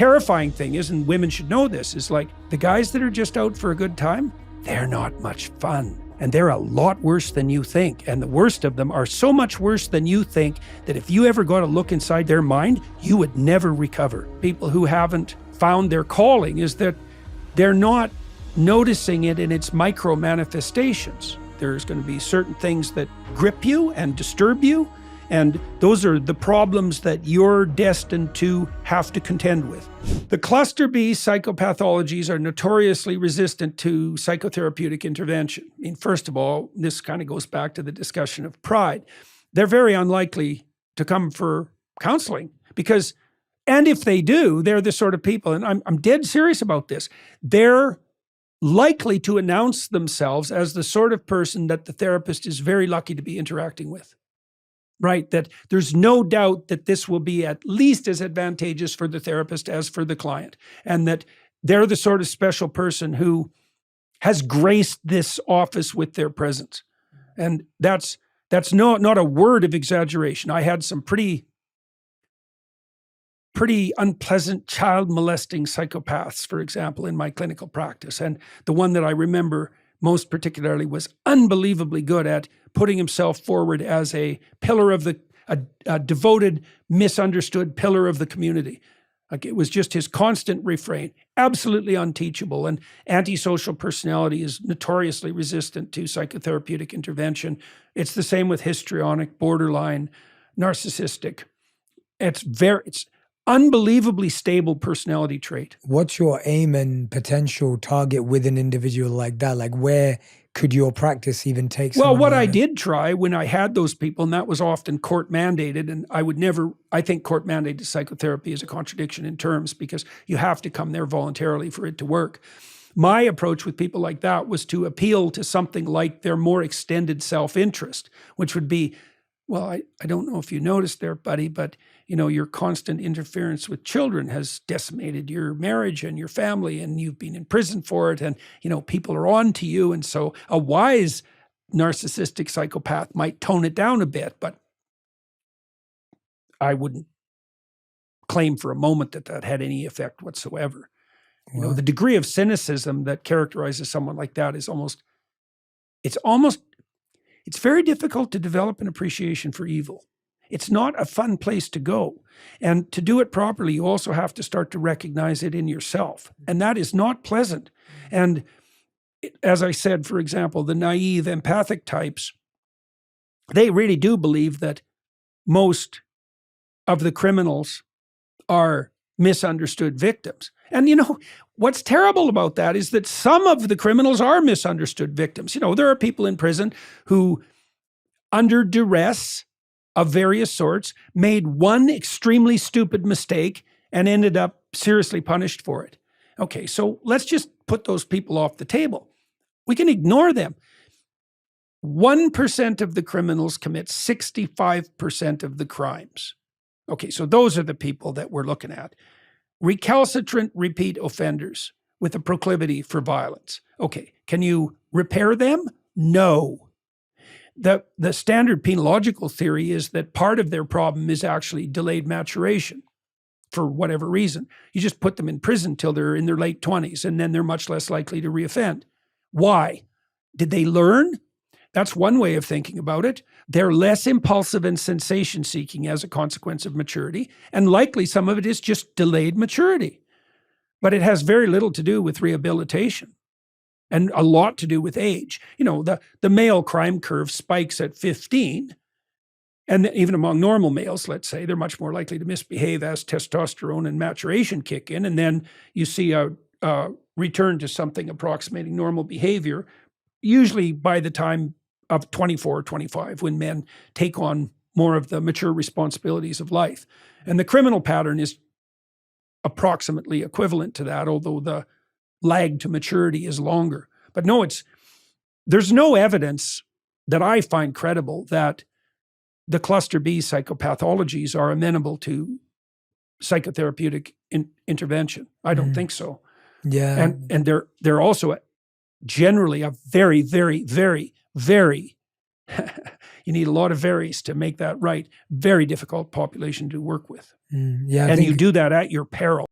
terrifying thing is, and women should know this, is like the guys that are just out for a good time, they're not much fun. And they're a lot worse than you think. And the worst of them are so much worse than you think that if you ever got to look inside their mind, you would never recover. People who haven't found their calling is that they're not noticing it in its micro manifestations. There's going to be certain things that grip you and disturb you. And those are the problems that you're destined to have to contend with. The cluster B psychopathologies are notoriously resistant to psychotherapeutic intervention. I mean, first of all, this kind of goes back to the discussion of pride. They're very unlikely to come for counseling because, and if they do, they're the sort of people, and I'm dead serious about this, they're likely to announce themselves as the sort of person that the therapist is very lucky to be interacting with. Right, that there's no doubt that this will be at least as advantageous for the therapist as for the client, and that they're the sort of special person who has graced this office with their presence. And that's not a word of exaggeration. I had some pretty unpleasant child molesting psychopaths, for example, in my clinical practice. And the one that I remember most particularly was unbelievably good at putting himself forward as a pillar of a devoted, misunderstood pillar of the community. Like, it was just his constant refrain, absolutely unteachable. And antisocial personality is notoriously resistant to psychotherapeutic intervention. It's the same with histrionic, borderline, narcissistic. It's unbelievably stable personality trait. What's your aim and potential target with an individual like that? Like, where could your practice even take someone? Well, what I did try when I had those people, and that was often court mandated, and I think court mandated psychotherapy is a contradiction in terms because you have to come there voluntarily for it to work. My approach with people like that was to appeal to something like their more extended self-interest, which would be, well, I don't know if you noticed there, buddy, but your constant interference with children has decimated your marriage and your family, and you've been in prison for it, and people are on to you. And so a wise narcissistic psychopath might tone it down a bit, but I wouldn't claim for a moment that had any effect whatsoever. Wow. The degree of cynicism that characterizes someone like that is it's very difficult to develop an appreciation for evil. It's not a fun place to go. And to do it properly, you also have to start to recognize it in yourself. And that is not pleasant. And as I said, for example, the naive empathic types, they really do believe that most of the criminals are misunderstood victims. And what's terrible about that is that some of the criminals are misunderstood victims. There are people in prison who, under duress of various sorts, made one extremely stupid mistake and ended up seriously punished for it. Okay, so let's just put those people off the table. We can ignore them. 1% of the criminals commit 65% of the crimes. Okay, so those are the people that we're looking at. Recalcitrant repeat offenders with a proclivity for violence. Okay, can you repair them? No. The standard penological theory is that part of their problem is actually delayed maturation for whatever reason. You just put them in prison till they're in their late 20s, and then they're much less likely to reoffend. Why? Did they learn? That's one way of thinking about it. They're less impulsive and sensation-seeking as a consequence of maturity, and likely some of it is just delayed maturity. But it has very little to do with rehabilitation and a lot to do with age. The male crime curve spikes at 15, and even among normal males, let's say, they're much more likely to misbehave as testosterone and maturation kick in, and then you see a return to something approximating normal behavior, usually by the time of 24 or 25, when men take on more of the mature responsibilities of life. And the criminal pattern is approximately equivalent to that, although the lag to maturity is longer. But no, there's no evidence that I find credible that the cluster B psychopathologies are amenable to psychotherapeutic intervention. I don't think so. Yeah. And they're also generally a very, very, very, very, you need a lot of varies to make that right, very difficult population to work with. Yeah, and you do that at your peril.